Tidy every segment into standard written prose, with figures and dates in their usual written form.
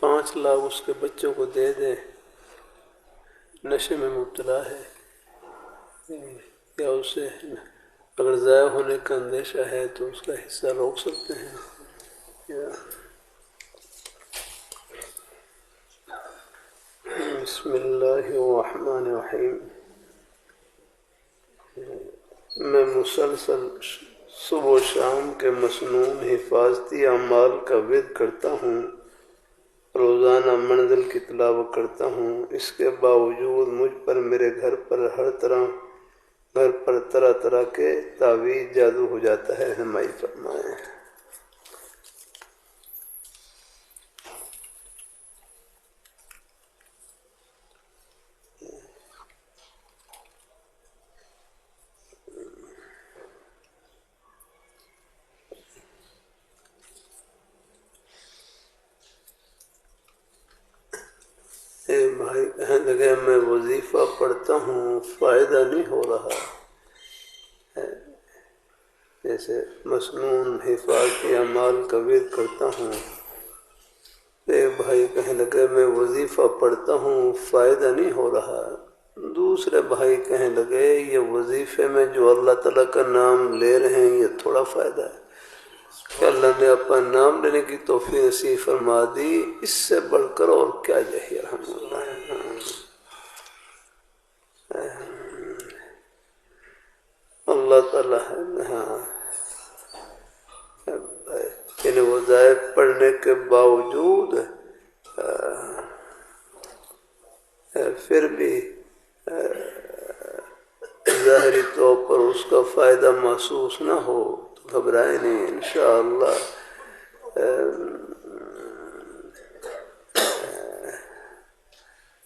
5 لاکھ اس کے بچوں کو دے دیں، نشے میں مبتلا ہے، یا اسے اگر ضائع ہونے کا اندیشہ ہے تو اس کا حصہ روک سکتے ہیں. بسم اللہ الرحمن الرحیم. میں مسلسل صبح و شام کے مسنون حفاظتی اعمال کا ورد کرتا ہوں، روزانہ منزل کی تلاوت کرتا ہوں. اس کے باوجود مجھ پر میرے گھر پر طرح طرح کے تعویذ جادو ہو جاتا ہے. رہنمائی فرمائیں. بھائی کہنے لگے میں وظیفہ پڑھتا ہوں، فائدہ نہیں ہو رہا. جیسے مسنون حفاظتی اعمال کا ورد کرتا ہوں. ایک بھائی کہنے لگے میں وظیفہ پڑھتا ہوں، فائدہ نہیں ہو رہا. دوسرے بھائی کہنے لگے یہ وظیفے میں جو اللہ تعالیٰ کا نام لے رہے ہیں یہ تھوڑا فائدہ ہے کہ اللہ نے اپنا نام لینے کی توفیق نصیب فرما دی، اس سے بڑھ کر اور کیا چاہیے. الحمدللہ. اللہ تعالیٰ یعنی وظائف پڑھنے کے باوجود پھر بھی ظاہری طور پر اس کا فائدہ محسوس نہ ہو تو گھبرائے نہیں. انشاءاللہ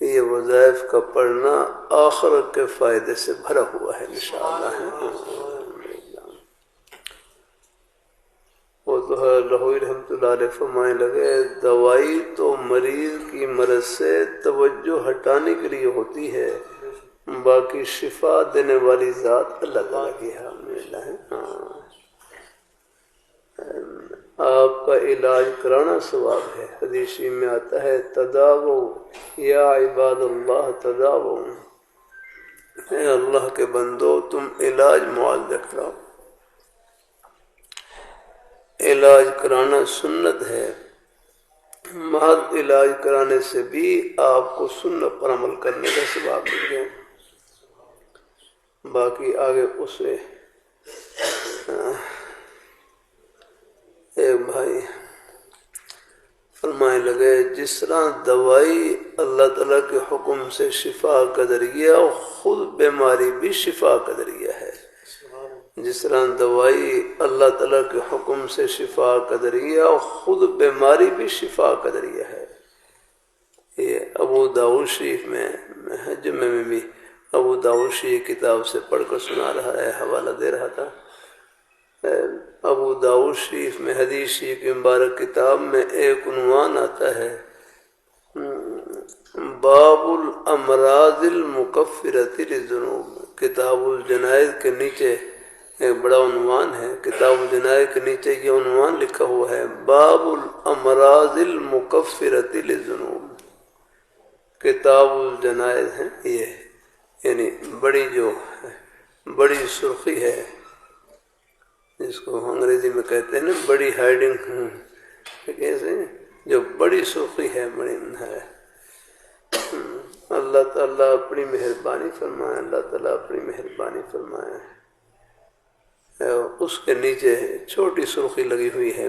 یہ وظائف کا پڑھنا آخرت کے فائدے سے بھرا ہوا ہے انشاءاللہ. وہ تو لہوی رحمۃ اللہ علیہ فرمائے لگے دوائی تو مریض کی مرض سے توجہ ہٹانے کے لیے ہوتی ہے، باقی شفا دینے والی ذات اللہ تعالیٰ ہے. آپ کا علاج کرانا ثواب ہے. حدیث میں آتا ہے تداو یا عباد اللہ تداو، اے اللہ کے بندو تم علاج معالجہ کراؤ. علاج کرانا سنت ہے، محض علاج کرانے سے بھی آپ کو سنت پر عمل کرنے کا ثواب مل گیا. باقی آگے اسے ایک بھائی فرمائے لگے جس طرح دوائی اللہ تعالیٰ کے حکم سے شفا کا ذریعہ اور خود بیماری بھی شفا کا ذریعہ ہے. جس طرح دوائی اللہ تعالیٰ کے حکم سے شفا کا ذریعہ اور خود بیماری بھی شفا کا ذریعہ ہے. یہ ابو داؤد شریف میں جمعے میں بھی ابو داؤد شریف کتاب سے پڑھ کر سنا رہا ہے، حوالہ دے رہا تھا. ابو داؤد شریف میں حدیث شریف کی مبارک کتاب میں ایک عنوان آتا ہے باب الامراض المکفرۃ للذنوب. کتاب الجنائز کے نیچے ایک بڑا عنوان ہے، کتاب الجنائز کے نیچے یہ عنوان لکھا ہوا ہے باب الامراض المکفرۃ للذنوب. کتاب الجنائز ہے یہ، یعنی بڑی سرخی ہے، جس کو انگریزی میں کہتے ہیں نا بڑی ہیڈنگ، کیسے جو بڑی سرخی ہے، بڑی ہے. اللہ تعالیٰ اپنی مہربانی فرمائے، اللہ تعالیٰ اپنی مہربانی فرمائے. اس کے نیچے چھوٹی سرخی لگی ہوئی ہے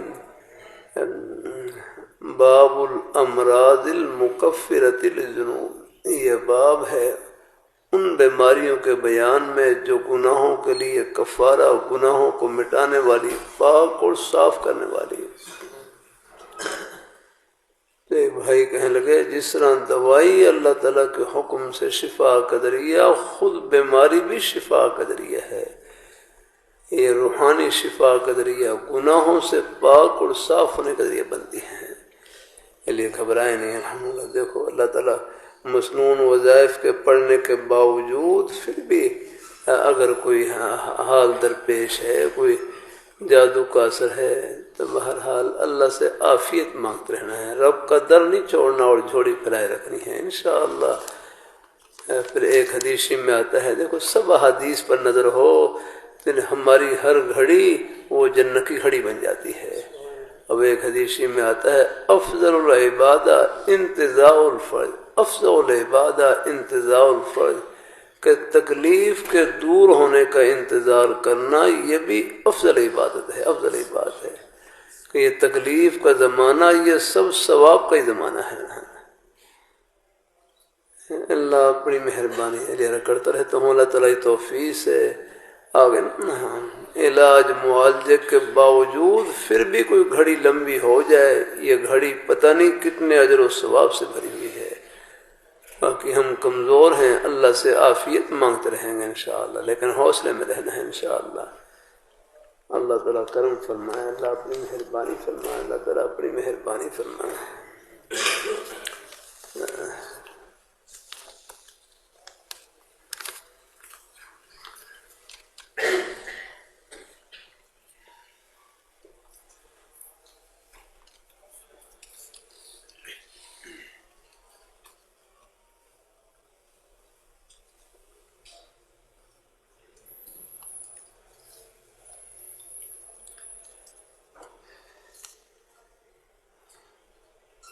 باب الامراض المکفرۃ للذنوب. یہ باب ہے ان بیماریوں کے بیان میں جو گناہوں کے لیے کفارہ، گناہوں کو مٹانے والی، پاک اور صاف کرنے والی. تو ایک بھائی کہنے لگے جس طرح دوائی اللہ تعالیٰ کے حکم سے شفا کا ذریعہ، خود بیماری بھی شفا کا ذریعہ ہے. یہ روحانی شفا کا ذریعہ گناہوں سے پاک اور صاف ہونے کا ذریعہ بنتی ہے. اس لیے گھبرائے نہیں. الحمدللہ دیکھو اللہ تعالیٰ مسنون وظائف کے پڑھنے کے باوجود پھر بھی اگر کوئی حال درپیش ہے، کوئی جادو کا اثر ہے، تو بہرحال اللہ سے عافیت مانگتے رہنا ہے، رب کا در نہیں چھوڑنا اور جھوڑی پھیلائے رکھنی ہے انشاءاللہ۔ پھر ایک حدیث میں آتا ہے، دیکھو سب حدیث پر نظر ہو، پھر ہماری ہر گھڑی وہ جنت کی گھڑی بن جاتی ہے۔ اب ایک حدیث میں آتا ہے، افضل العبادہ انتظار الفرج، افضل العبادہ انتظار الفرج، کہ تکلیف کے دور ہونے کا انتظار کرنا یہ بھی افضل عبادت ہے، افضل عبادت ہے، کہ یہ تکلیف کا زمانہ یہ سب ثواب کا ہی زمانہ ہے۔ اللہ اپنی مہربانی ہے، کرتا رہتا ہوں، اللہ تعالیٰ کی توفیق سے آگے علاج معالجے کے باوجود پھر بھی کوئی گھڑی لمبی ہو جائے، یہ گھڑی پتہ نہیں کتنے اجر و ثواب سے بھری ہوئی ہے۔ باقی ہم کمزور ہیں، اللہ سے عافیت مانگتے رہیں گے انشاءاللہ، لیکن حوصلے میں رہنا ہے انشاءاللہ۔ اللہ تعالیٰ کرم فرمائے، اللہ اپنی مہربانی فرمائے، اللہ تعالیٰ اپنی مہربانی فرمائے۔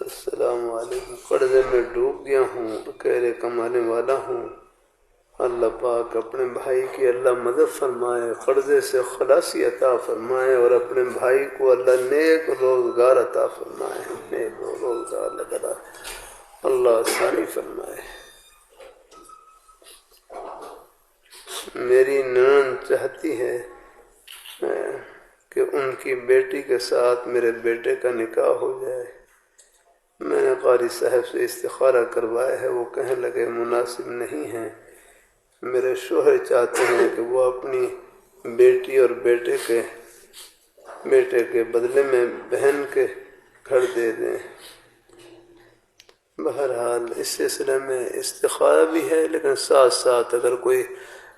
السلام علیکم۔ قرضے میں ڈوب گیا ہوں، اکیلے کمانے والا ہوں، اللہ پاک اپنے بھائی کی اللہ مدد فرمائے، قرضے سے خلاصی عطا فرمائے، اور اپنے بھائی کو اللہ نیک روزگار عطا فرمائے، نیک روزگار لگا اللہ آسانی فرمائے۔ میری نند چاہتی ہے کہ ان کی بیٹی کے ساتھ میرے بیٹے کا نکاح ہو جائے، میں نے قاری صاحب سے استخارہ کروایا ہے، وہ کہنے لگے مناسب نہیں ہے، میرے شوہر چاہتے ہیں کہ وہ اپنی بیٹی اور بیٹے کے بدلے میں بہن کے گھر دے دیں۔ بہرحال اس سلسلے میں استخارہ بھی ہے، لیکن ساتھ ساتھ اگر کوئی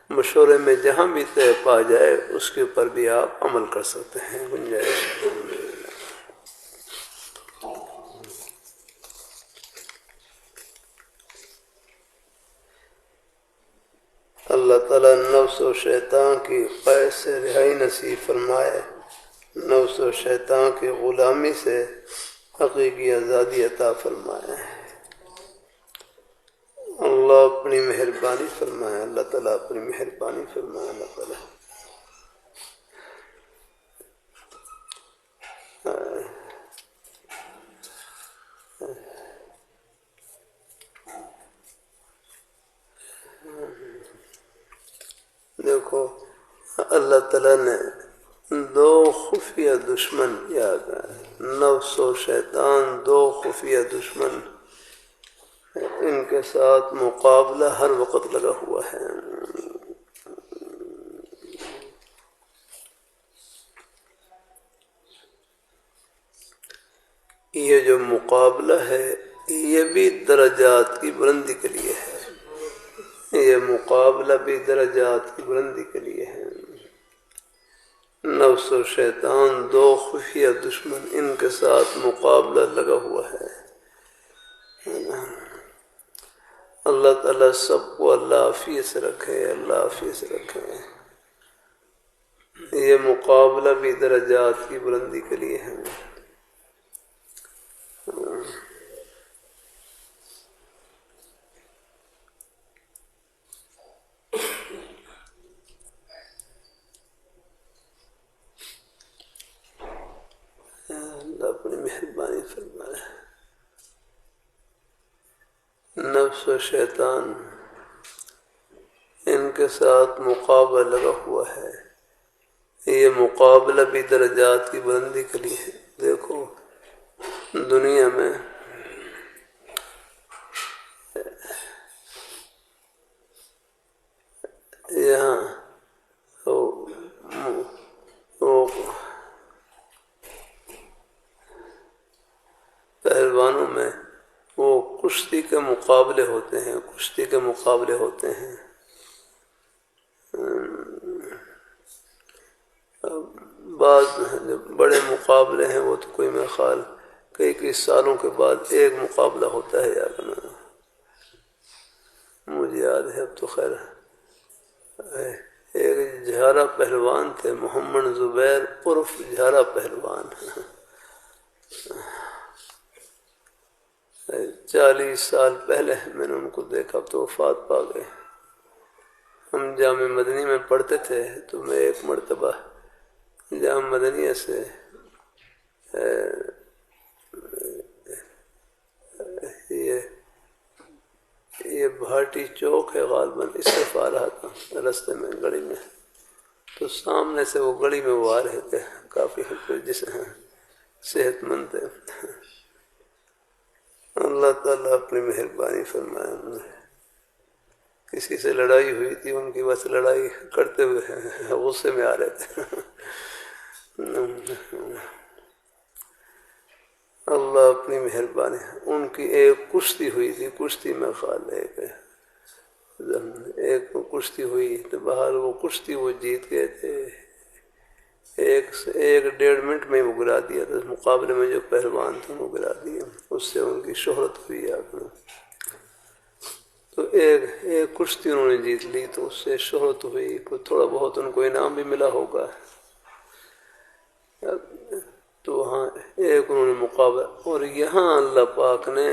مشورے میں جہاں بھی طے پا جائے اس کے اوپر بھی آپ عمل کر سکتے ہیں، گنجائش ہے۔ اللہ تعالیٰ نفس و شیطان کی قید سے رہائی نصیب فرمائے، نفس و شیطان کی غلامی سے حقیقی آزادی عطا فرمائے۔ اللہ اپنی مہربانی فرمائے، اللہ تعالیٰ اپنی مہربانی فرمائے، اللہ تعالیٰ۔ دیکھو اللہ تعالیٰ نے دو خفیہ دشمن یاد ہے، نفس و شیطان، دو خفیہ دشمن، ان کے ساتھ مقابلہ ہر وقت لگا ہوا ہے۔ یہ جو مقابلہ ہے یہ بھی درجات کی بلندی کے لیے ہے، یہ مقابلہ بھی درجات کی بلندی کے لیے ہے۔ نفس و شیطان دو خفیہ دشمن، ان کے ساتھ مقابلہ لگا ہوا ہے۔ اللہ تعالیٰ سب کو اللہ عافیت سے رکھے، اللہ عافیت سے رکھے۔ یہ مقابلہ بھی درجات کی بلندی کے لیے ہے۔ اللہ اپنی مہربانی فرمائے۔ نفس و شیطان ان کے ساتھ مقابلہ لگا ہوا ہے، یہ مقابلہ بھی درجات کی بلندی کے لیے ہے۔ دیکھو دنیا میں یہاں پہلوانوں میں وہ کشتی کے مقابلے ہوتے ہیں، کشتی کے مقابلے ہوتے ہیں۔ بعض جو بڑے مقابلے ہیں وہ تو کوئی میرا خیال کئی سالوں کے بعد ایک مقابلہ ہوتا ہے یا کہ نہیں، مجھے یاد ہے اب تو خیر ایک جھارا پہلوان تھے محمد زبیر عرف جھارا پہلوان، 40 سال پہلے میں نے ان کو دیکھا، اب تو وفات پا گئے۔ ہم جامع مدنی میں پڑھتے تھے تو میں ایک مرتبہ جامع مدنیہ سے یہ بھاٹی چوک ہے غالباً، اس سے آ رہا تھا رستے میں گڑی میں، تو سامنے سے وہ گڑی میں وہ آ رہے تھے، کافی جس صحت مند تھے۔ اللہ تعالیٰ اپنی مہربانی فرمائے، کسی سے لڑائی ہوئی تھی، ان کی بس لڑائی کرتے ہوئے غصے میں آ رہے تھے۔ اللہ اپنی مہربانی، ان کی ایک کشتی ہوئی تھی، کشتی میں خیال ایک کشتی ہوئی تو بہر وہ کشتی وہ جیت گئے تھے، 1.5 منٹ میں وہ گرا دیا تھا، مقابلے میں جو پہلوان تھے وہ گرا دیا، اس سے ان کی شہرت ہوئی آپ نے، تو ایک کشتی انہوں نے جیت لی تو اس سے شہرت ہوئی، تھوڑا بہت ان کو انعام بھی ملا ہوگا، تو وہاں ایک انہوں نے مقابلہ، اور یہاں اللہ پاک نے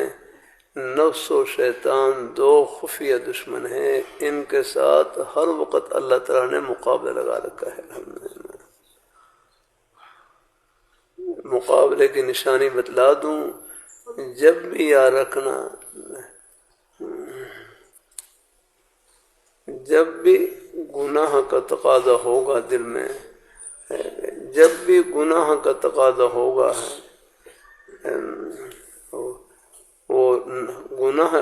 نفس و شیطان 2 خفیہ دشمن ہیں، ان کے ساتھ ہر وقت اللہ تعالیٰ نے مقابلہ لگا رکھا ہے۔ مقابلے کی نشانی بتلا دوں، جب بھی یاد رکھنا، جب بھی گناہ کا تقاضا ہوگا دل میں، جب بھی گناہ کا تقاضا ہوگا، وہ گناہ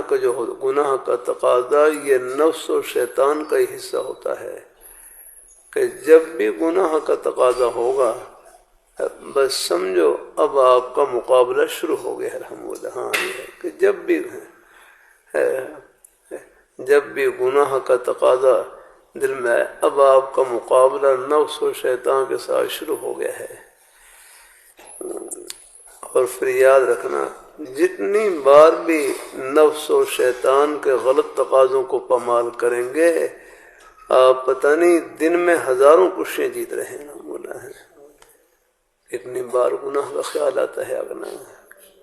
کا تقاضا یہ نفس و شیطان کا ہی حصہ ہوتا ہے، کہ جب بھی گناہ کا تقاضا ہوگا بس سمجھو اب آپ کا مقابلہ شروع ہو گیا۔ الحمدللہ، ہاں، کہ جب بھی گناہ کا تقاضا دل میں آئے، اب آپ کا مقابلہ نفس و شیطان کے ساتھ شروع ہو گیا ہے۔ اور پھر یاد رکھنا، جتنی بار بھی نفس و شیطان کے غلط تقاضوں کو پامال کریں گے، آپ پتہ نہیں دن میں ہزاروں کشیاں جیت رہے ہیں۔ مولا ہے کتنی بار گناہ کا خیال آتا ہے، اگر نہ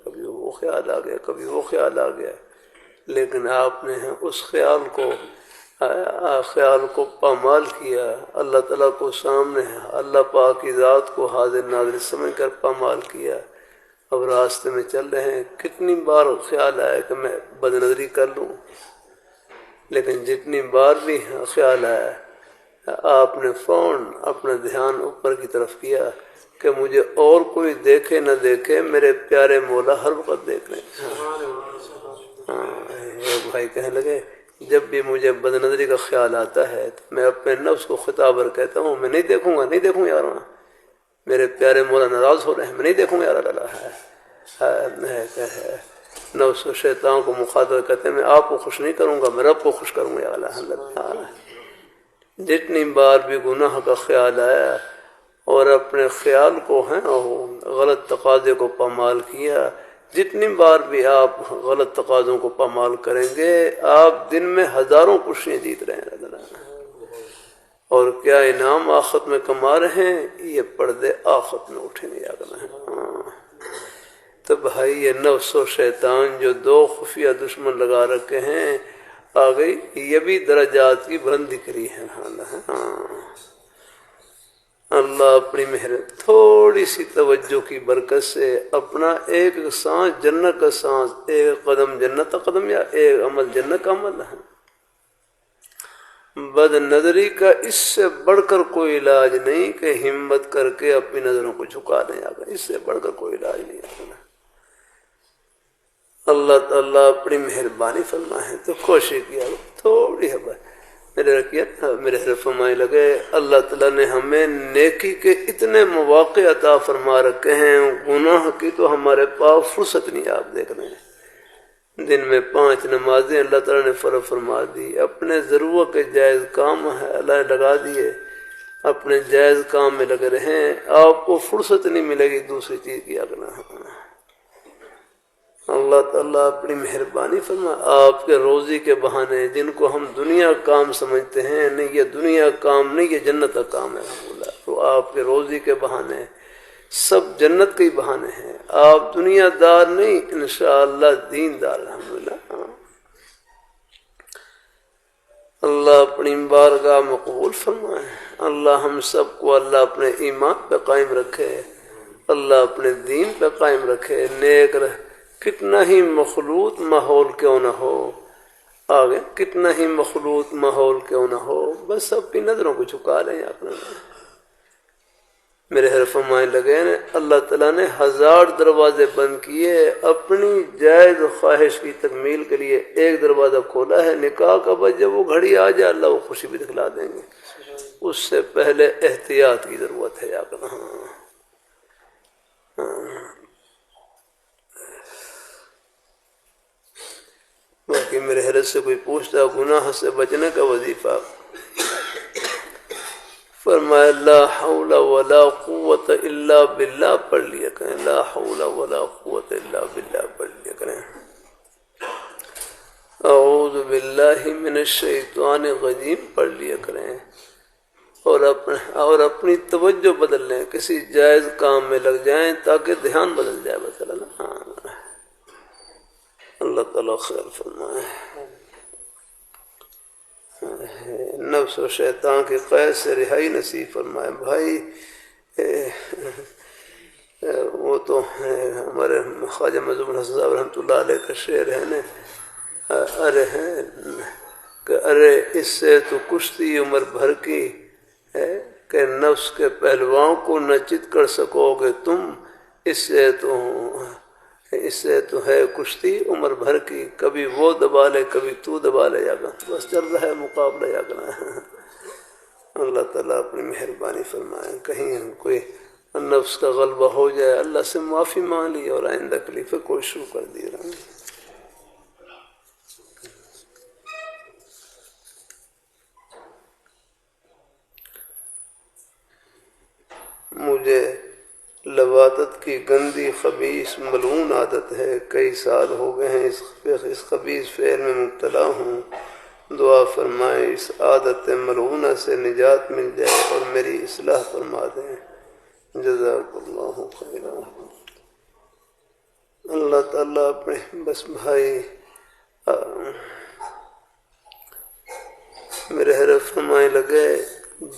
کبھی وہ خیال آ گیا، کبھی وہ خیال آ گیا، لیکن آپ نے اس خیال کو پامال کیا، اللہ تعالیٰ کو سامنے اللہ پاک کی ذات کو حاضر ناظر سمجھ کر پامال کیا، اب راستے میں چل رہے ہیں، کتنی بار خیال آیا کہ میں بد نظری کر لوں، لیکن جتنی بار بھی خیال آیا آپ نے فوراً اپنا دھیان اوپر کی طرف کیا کہ مجھے اور کوئی دیکھے نہ دیکھے، میرے پیارے مولا ہر وقت دیکھ رہے ہیں۔ ایک بھائی کہنے لگے، جب بھی مجھے بد نظری کا خیال آتا ہے تو میں اپنے نفس کو خطاب کر کہتا ہوں میں نہیں دیکھوں گا یار، میرے پیارے مولا ناراض ہو رہے ہیں، میں نہیں دیکھوں گا یار، نفس و شیطان کو مخاطب کہتے ہیں میں آپ کو خوش نہیں کروں گا، میں رب کو خوش کروں گا یا اللہ۔ جتنی بار بھی گناہ کا خیال آیا اور اپنے خیال کو غلط تقاضے کو پامال کیا، جتنی بار بھی آپ غلط تقاضوں کو پامال کریں گے، آپ دن میں ہزاروں کشیاں جیت رہے ہیں، اور کیا انعام آخرت میں کما رہے ہیں، یہ پردے آخرت میں اٹھیں گے۔ تو بھائی یہ نفس و شیطان جو 2 خفیہ دشمن لگا رکھے ہیں، آ گئی یہ بھی درجات کی بلندی کری ہے۔ اللہ اپنی مہربانی، تھوڑی سی توجہ کی برکت سے اپنا ایک سانس جنت کا سانس، ایک قدم جنت کا قدم، یا ایک عمل جنت کا عمل ہے۔ بد نظری کا اس سے بڑھ کر کوئی علاج نہیں کہ ہمت کر کے اپنی نظروں کو جھکا دیں، اس سے بڑھ کر کوئی علاج نہیں ہے۔ اللہ تعالیٰ اپنی مہربانی فرمائے تو کوشش کیا تھوڑی ہے، میرے فرمائے لگے اللہ تعالیٰ نے ہمیں نیکی کے اتنے مواقع عطا فرما رکھے ہیں، گناہ کی تو ہمارے پاس فرصت نہیں۔ آپ دیکھ رہے ہیں دن میں 5 نمازیں اللہ تعالیٰ نے فرض فرما دی، اپنے ضرورت کے جائز کام ہے اللہ نے لگا دیے، اپنے جائز کام میں لگے رہیں، آپ کو فرصت نہیں ملے گی دوسری چیز کیا کرنا۔ اللہ تعالیٰ اپنی مہربانی فرما، آپ کے روزی کے بہانے جن کو ہم دنیا کام سمجھتے ہیں، نہیں یہ دنیا کام نہیں، یہ جنت کا کام ہے بولا، تو آپ کے روزی کے بہانے سب جنت کے ہی بہانے ہیں، آپ دنیا دار نہیں، انشاءاللہ دین دار الحمدللہ۔ اللہ اپنی بارگاہ میں قبول فرمائے، اللہ ہم سب کو اللہ اپنے ایمان پہ قائم رکھے، اللہ اپنے دین پہ قائم رکھے، نیک رہ، کتنا ہی مخلوط ماحول کیوں نہ ہو، آگے کتنا ہی مخلوط ماحول کیوں نہ ہو، بس اپنی نظروں کو جھکا لیں اپنے۔ میرے حرف فرمائے لگے نا، اللہ تعالیٰ نے 1000 دروازے بند کیے، اپنی جائز خواہش کی تکمیل کے لیے ایک دروازہ کھولا ہے، نکاح کا، بس جب وہ گھڑی آ جائے اللہ وہ خوشی بھی دکھلا دیں گے، اس سے پہلے احتیاط کی ضرورت ہے۔ یا کرنا باقی میرے حضرت سے کوئی پوچھتا گناہ سے بچنے کا وظیفہ، فرمایا لا حول ولا قوت الا باللہ پڑھ لیا کریں، لا حول ولا قوت الا باللہ پڑھ لیا کریں، اعوذ باللہ من الشیطان الرجیم پڑھ لیا کریں، اور اپنی توجہ بدل لیں، کسی جائز کام میں لگ جائیں تاکہ دھیان بدل جائے۔ مثلا اللہ تعالیٰ خیر فرمائے، نفس و شیطان کے قید سے رہائی نصیب فرمائے۔ بھائی وہ تو ہمارے خواجہ مظہر الحسن صاحب رحمۃ اللہ علیہ کا شعر ہے نا، ارے اس سے تو کشتی عمر بھر کی ہے کہ نفس کے پہلوان کو نہ چت کر سکو گے تم، اس سے تو ہے کشتی عمر بھر کی، کبھی وہ دبا لے کبھی تو دبا لے، یا بس چل رہا ہے مقابلہ یا کرنا ہے۔ اللہ تعالیٰ اپنی مہربانی فرمائے، کہیں کوئی نفس کا غلبہ ہو جائے اللہ سے معافی مانگ لی اور آئندہ کے لیے پھر کوشش شروع کر دی رہا۔ مجھے لواطت کی گندی خبیث ملعون عادت ہے، کئی سال ہو گئے ہیں اس خبیث فعل میں مبتلا ہوں، دعا فرمائیں اس عادت ملعونہ سے نجات مل جائے اور میری اصلاح فرما دیں، جزاک اللہ خیرا۔ اللہ تعالیٰ اپنے بس بھائی میرے حرف فرمائے لگے،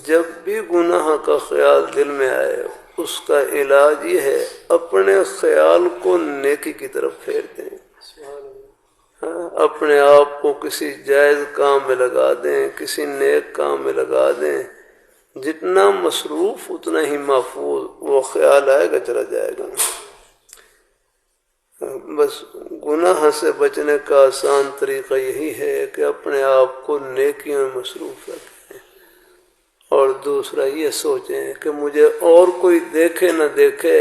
جب بھی گناہ کا خیال دل میں آئے اس کا علاج یہ ہے اپنے خیال کو نیکی کی طرف پھیر دیں، اپنے آپ کو کسی جائز کام میں لگا دیں، کسی نیک کام میں لگا دیں، جتنا مصروف اتنا ہی محفوظ، وہ خیال آئے گا چلا جائے گا۔ بس گناہ سے بچنے کا آسان طریقہ یہی ہے کہ اپنے آپ کو نیکیوں میں مصروف رکھیں، اور دوسرا یہ سوچیں کہ مجھے اور کوئی دیکھے نہ دیکھے،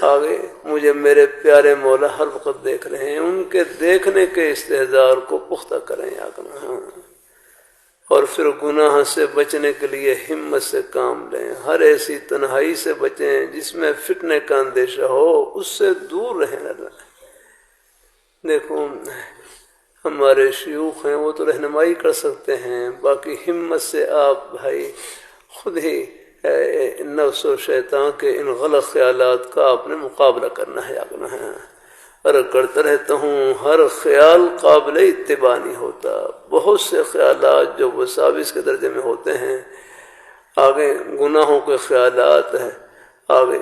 آگے مجھے میرے پیارے مولا ہر وقت دیکھ رہے ہیں، ان کے دیکھنے کے استحضار کو پختہ کریں یا کرنا، اور پھر گناہ سے بچنے کے لیے ہمت سے کام لیں، ہر ایسی تنہائی سے بچیں جس میں فتنے کا اندیشہ ہو، اس سے دور رہیں۔ دیکھو ہمارے شیوخ ہیں وہ تو رہنمائی کر سکتے ہیں، باقی ہمت سے آپ بھائی خود ہی نفس و شیطان کے ان غلط خیالات کا آپ نے مقابلہ کرنا ہے، آگنا ہے۔ اور کرتا رہتا ہوں، ہر خیال قابل اتباع نہیں ہوتا، بہت سے خیالات جو وساوس کے درجے میں ہوتے ہیں، آگے گناہوں کے خیالات ہیں، آگے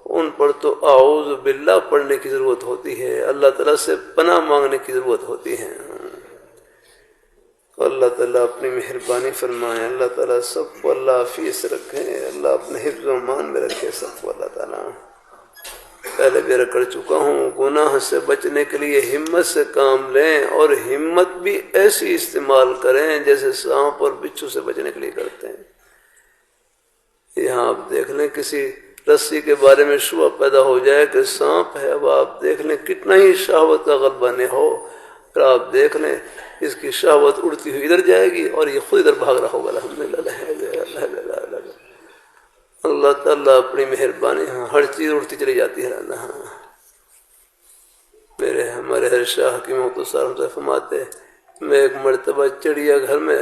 ان پر تو اعوذ باللہ پڑھنے کی ضرورت ہوتی ہے، اللہ تعالیٰ سے پناہ مانگنے کی ضرورت ہوتی ہے۔ اللہ تعالیٰ اپنی مہربانی فرمائے، اللہ تعالیٰ سب کو اللہ حفیظ سے رکھے، اللہ اپنے حفظ و امان میں رکھے سب کو اللہ تعالیٰ۔ پہلے بھی کر چکا ہوں، گناہ سے بچنے کے لیے ہمت سے کام لیں، اور ہمت بھی ایسی استعمال کریں جیسے سانپ اور بچھو سے بچنے کے لیے کرتے ہیں۔ یہاں آپ دیکھ لیں کسی رسی کے بارے میں شبہ پیدا ہو جائے کہ سانپ ہے، اب آپ دیکھ لیں کتنا ہی شہوت کا غلبہ نہ ہو، پھر آپ دیکھ لیں اس کی شہوت اڑتی ہوئی ادھر جائے گی اور یہ خود ادھر بھاگ رہا ہوگا۔ الحمدللہ اللہ تعالیٰ اپنی مہربانی ہر چیز اڑتی چلی جاتی ہے ہاں ہمارے ہر شاہ کی مختصر سے فرماتے میں ایک مرتبہ چڑیا گھر میں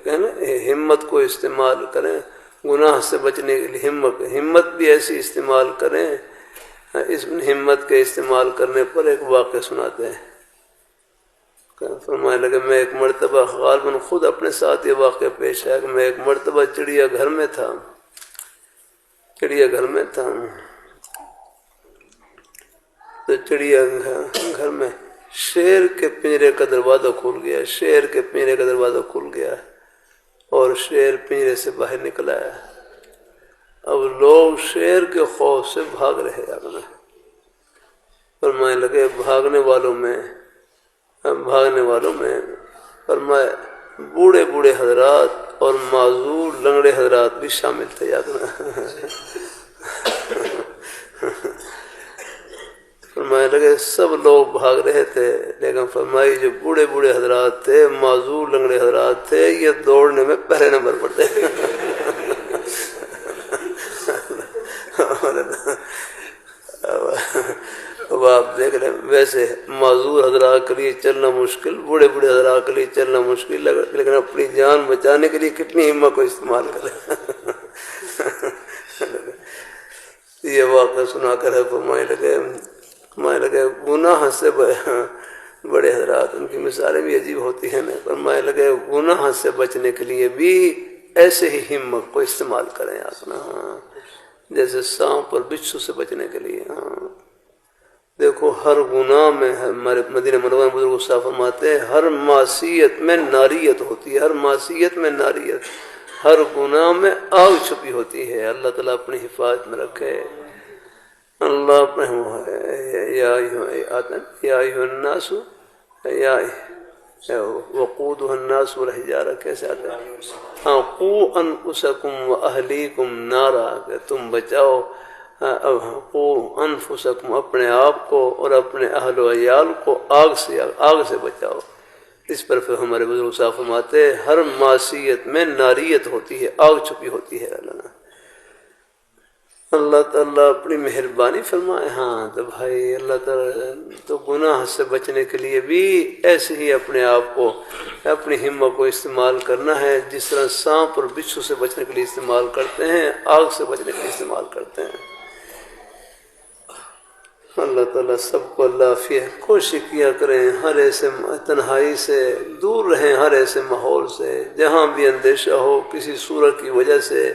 کہنا ہمت کو استعمال کریں گناہ سے بچنے کے لیے ہمت بھی ایسی استعمال کریں اس ہمت کے استعمال کرنے پر ایک واقعہ سناتے ہیں فرمانے لگے میں ایک مرتبہ غالباً خود اپنے ساتھ یہ واقعہ پیش ہے کہ میں ایک مرتبہ چڑیا گھر میں تھا تو چڑیا گھر میں شیر کے پنجرے کا دروازہ کھل گیا اور شیر پنجرے سے باہر نکل آیا اب لوگ شیر کے خوف سے بھاگ رہے فرمانے لگے بھاگنے والوں میں فرمائے بوڑھے حضرات اور معذور لنگڑے حضرات بھی شامل تھے فرمانے لگے سب لوگ بھاگ رہے تھے لیکن فرمائی جو بوڑھے حضرات تھے معذور لنگڑے حضرات تھے یہ دوڑنے میں پہلے نمبر پر تھے اب آپ دیکھ لیں ویسے معذور حضرات کے لیے چلنا مشکل بوڑھے حضرات کے لیے چلنا مشکل لیکن اپنی جان بچانے کے لیے کتنی ہمت کو استعمال کریں یہ واقعہ سنا کر فرمانے لگے گناہ سے بڑے حضرات ان کی مثالیں بھی عجیب ہوتی ہیں فرمانے لگے گناہ سے بچنے کے لیے بھی ایسے ہی ہمت کو استعمال کریں جیسے سانپ اور بچھو سے بچنے کے لیے دیکھو ہر گناہ میں ہمارے مدینہ منورہ بزرگ صاحب فرماتے ہیں ہر معصیت میں ناریت ہوتی ہے ہر گناہ میں آگ چھپی ہوتی ہے اللہ تعالیٰ اپنی حفاظت میں رکھے اللہ یا ایھا الناس وقودها الناس والحجارہ کیسے آتا ہے قوا انفسکم واہلیکم نارا کہ تم بچاؤ قوا انفسکم اپنے آپ کو اور اپنے اہل و عیال کو آگ سے بچاؤ اس پر پھر ہمارے بزرگ صاحب فرماتے ہیں ہر معصیت میں ناریت ہوتی ہے آگ چھپی ہوتی ہے اللہ تعالیٰ اپنی مہربانی فرمائے تو بھائی اللہ تعالیٰ تو گناہ سے بچنے کے لیے بھی ایسے ہی اپنے آپ کو اپنی ہمت کو استعمال کرنا ہے جس طرح سانپ اور بچھو سے بچنے کے لیے استعمال کرتے ہیں آگ سے بچنے کے لیے استعمال کرتے ہیں اللہ تعالیٰ سب کو اللہ عافیت کوشش کیا کریں ہر ایسے تنہائی سے دور رہیں ہر ایسے ماحول سے جہاں بھی اندیشہ ہو کسی صورت کی وجہ سے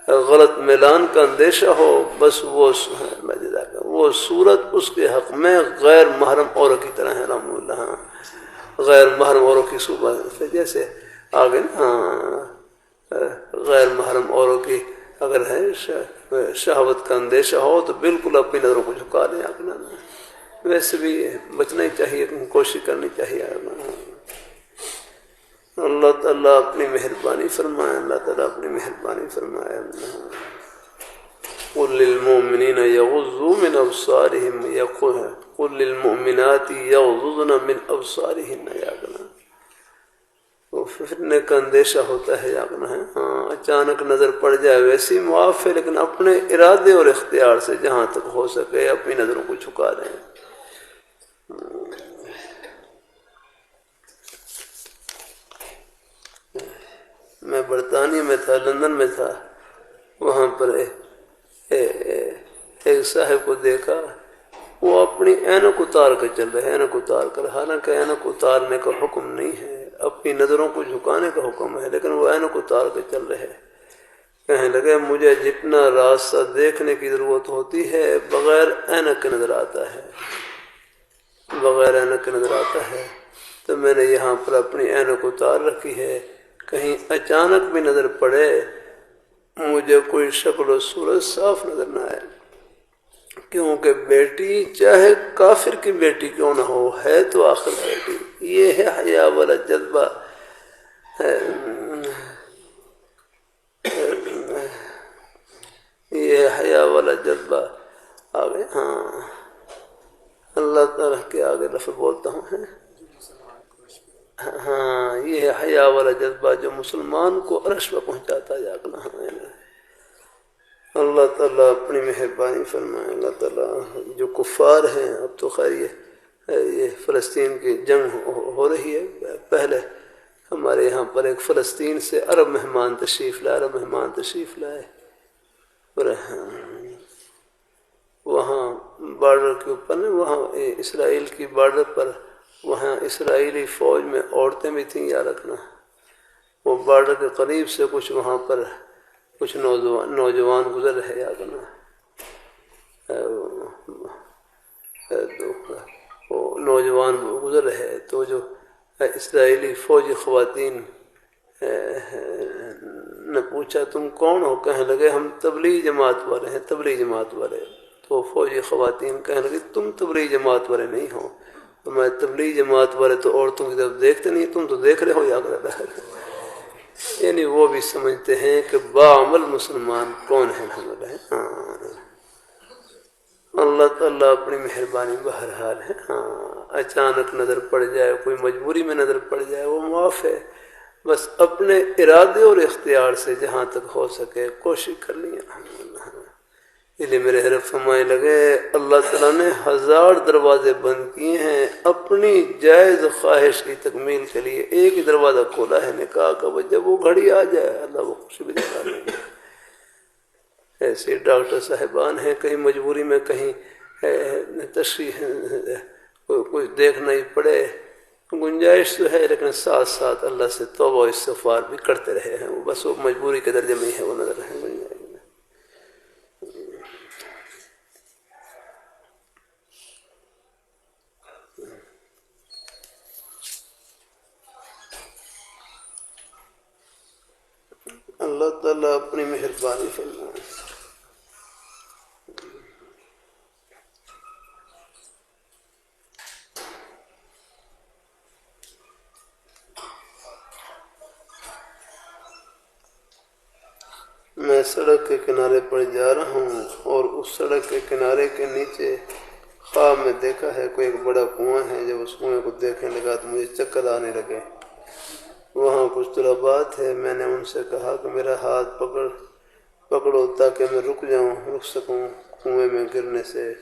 غلط میلان کا اندیشہ ہو بس وہ صورت اس کے حق میں غیر محرم عورت کی طرح ہے الحمدللہ غیر محرم عورت کی صورت جیسے آگے غیر محرم عورت کی اگر ہے شہوت کا اندیشہ ہو تو بالکل اپنی نظروں کو جھکا لیں ویسے بھی بچنا ہی چاہیے کوشش کرنی چاہیے اللہ تعالیٰ اپنی مہربانی فرمائے قل للمؤمنین یغضوا من ابصارهم قل للمؤمنات یغضضن من ابصارهن تو فتنے کا اندیشہ ہوتا ہے اچانک نظر پڑ جائے ویسی معاف ہے لیکن اپنے ارادے اور اختیار سے جہاں تک ہو سکے اپنی نظروں کو جھکا دیں میں برطانیہ میں تھا لندن میں تھا وہاں پر ایک صاحب کو دیکھا وہ اپنی اینک اتار کر چل رہے حالانکہ اینک اتارنے کا حکم نہیں ہے اپنی نظروں کو جھکانے کا حکم ہے لیکن وہ اینک اتار کے چل رہے کہنے لگے مجھے جتنا راستہ دیکھنے کی ضرورت ہوتی ہے بغیر اینک کے نظر آتا ہے تو میں نے یہاں پر اپنی اینک اتار رکھی ہے کہیں اچانک بھی نظر پڑے مجھے کوئی شکل و صورت صاف نظر نہ آئے کیونکہ بیٹی چاہے کافر کی بیٹی کیوں نہ ہو ہے تو آخر بیٹی یہ ہے حیا والا جذبہ آگے اللہ تعالیٰ کے آگے لفظ بولتا ہوں یہ ہے حیا والا جذبہ جو مسلمان کو عرش پہ پہنچاتا ہے اللہ تعالیٰ اپنی مہربانی فرمائے. اللہ تعالیٰ جو کفار ہیں، اب تو خیر یہ فلسطین کی جنگ ہو رہی ہے. پہلے ہمارے یہاں پر ایک فلسطین سے عرب مہمان تشریف لائے اور وہاں بارڈر کے اوپر نا، وہاں اسرائیل کی بارڈر پر وہاں اسرائیلی فوج میں عورتیں بھی تھیں. یا رکھنا وہ بارڈر کے قریب سے کچھ وہاں پر کچھ نوجوان گزر رہے. یا کرنا وہ نوجوان گزر رہے تو جو اسرائیلی فوجی خواتین نے پوچھا تم کون ہو؟ کہنے لگے ہم تبلیغ جماعت والے ہیں. تو فوجی خواتین کہنے لگی تم تبلیغ جماعت والے نہیں ہو. تو میں تبلیغ جماعت والے تو عورتوں کی طرف دیکھتے نہیں، تم تو دیکھ رہے ہو. یا یعنی وہ بھی سمجھتے ہیں کہ باعمل مسلمان کون ہے. اللہ تعالیٰ اپنی مہربانی بہرحال ہے. اچانک نظر پڑ جائے، کوئی مجبوری میں نظر پڑ جائے، وہ معاف ہے. بس اپنے ارادے اور اختیار سے جہاں تک ہو سکے کوشش کر لی. اس لیے میرے حضرت فرمائے لگے اللہ تعالیٰ نے 1000 دروازے بند کیے ہیں، اپنی جائز خواہش کی تکمیل کے لیے ایک ہی دروازہ کھولا ہے نکاح کا. جب وہ گھڑی آ جائے اللہ وہ خوشی بھی دکھا لیں گے. ایسے ڈاکٹر صاحبان ہیں، کہیں مجبوری میں کہیں تشریح کچھ دیکھنا ہی پڑے، گنجائش تو ہے، لیکن ساتھ ساتھ اللہ سے توبہ و استغفار بھی کرتے رہے ہیں. وہ بس وہ مجبوری کے درجے میں ہی ہے، وہ نظر ہے گنجائش. اللہ تعالیٰ اپنی مہربانی فرمائے. میں سڑک کے کنارے پر جا رہا ہوں اور اس سڑک کے کنارے کے نیچے خواب میں دیکھا ہے کوئی ایک بڑا کنواں ہے. جب اس کنویں کو دیکھنے لگا تو مجھے چکر آنے لگے. وہاں کچھ طلباء تھے، میں نے ان سے کہا کہ میرا ہاتھ پکڑو تاکہ میں رک سکوں کنویں میں گرنے سے.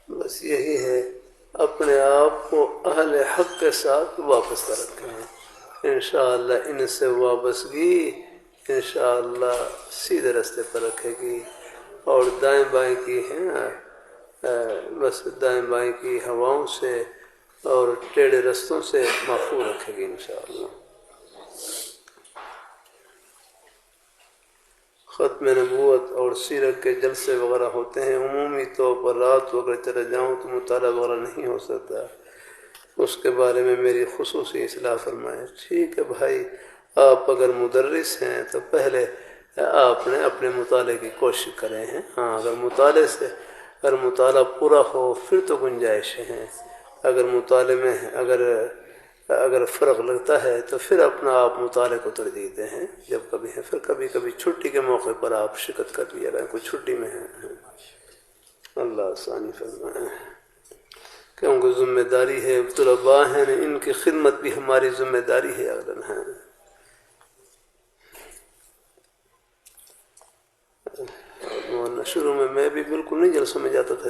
بس یہی ہے، اپنے آپ کو اہل حق کے ساتھ وابستہ رکھیں. انشاءاللہ ان سے وابستگی انشاءاللہ سیدھے راستے پر رکھے گی. اور دائیں بائیں کی ہیں بس دائیں بائیں کی ہواؤں سے اور ٹیڑھے رستوں سے محفوظ رکھے گی انشاءاللہ. ختم نبوت اور سیرت کے جلسے وغیرہ ہوتے ہیں، عمومی طور پر رات کو اگر چلے جاؤں تو مطالعہ وغیرہ نہیں ہو سکتا. اس کے بارے میں میری خصوصی اصلاح فرمائیں. ٹھیک ہے بھائی، آپ اگر مدرس ہیں تو پہلے آپ نے اپنے مطالعے کی کوشش کریں ہیں. اگر مطالعہ پورا ہو پھر تو گنجائشیں ہیں. اگر مطالعے میں اگر فرق لگتا ہے تو پھر اپنا آپ مطالعے کو ترجیح دیں ہیں جب کبھی ہے. پھر کبھی چھٹی کے موقع پر آپ شرکت کر لیا کریں، کوئی چھٹی میں ہے. اللہ آسانی فرمائے. کیونکہ ذمہ داری ہے، طلباء ہیں ان کی خدمت بھی ہماری ذمہ داری ہے. اگر شروع میں بھی بالکل نہیں جلسوں میں جاتا تھا.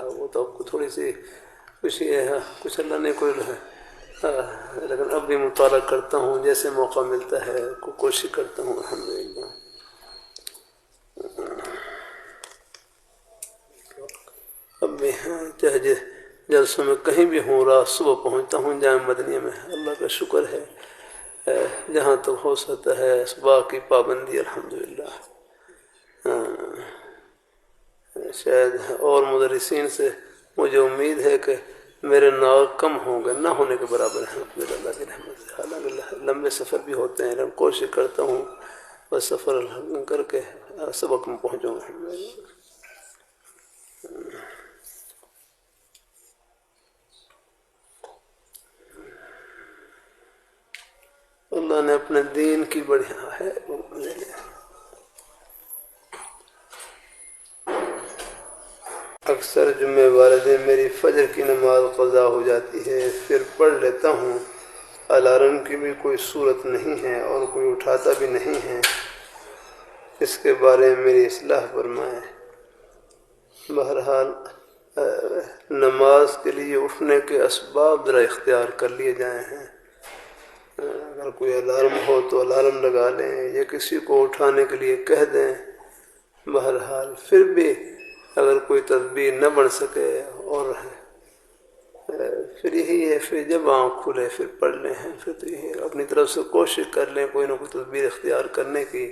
وہ تو آپ کو تھوڑی سی خوشی ہے، کچھ اللہ نے کوئی لیکن اب بھی مطالعہ کرتا ہوں جیسے موقع ملتا ہے، کوشش کرتا ہوں الحمدللہ. اب بھی چاہے جلسوں میں کہیں بھی ہوں، رات صبح پہنچتا ہوں جامع مدنیہ میں. اللہ کا شکر ہے جہاں تک ہو سکتا ہے اسباق کی پابندی الحمدللہ. شاید اور مدرسین سے مجھے امید ہے کہ میرے ناول کم ہوں گے، نہ ہونے کے برابر ہیں اللہ کی رحمت سے. حالانکہ لمبے سفر بھی ہوتے ہیں لیکن کوشش کرتا ہوں بس سفر کر کے سبق میں پہنچوں گا. اللہ نے اپنے دین کی بڑھیا ہے وہ لے لیں۔ اکثر جمعے والے دن میری فجر کی نماز قضا ہو جاتی ہے، پھر پڑھ لیتا ہوں، الارم کی بھی کوئی صورت نہیں ہے اور کوئی اٹھاتا بھی نہیں ہے، اس کے بارے میں میری اصلاح فرمائیں۔ بہرحال نماز کے لیے اٹھنے کے اسباب ذرا اختیار کر لیے جائے ہیں۔ اگر کوئی الارم ہو تو الارم لگا لیں یا کسی کو اٹھانے کے لیے کہہ دیں۔ بہرحال پھر بھی اگر کوئی تدبیر نہ بن سکے اور پھر یہی ہے، پھر جب آنکھ کھلے پھر پڑھ لیں، پھر تو یہی اپنی طرف سے کوشش کر لیں کوئی نہ کوئی تدبیر اختیار کرنے کی۔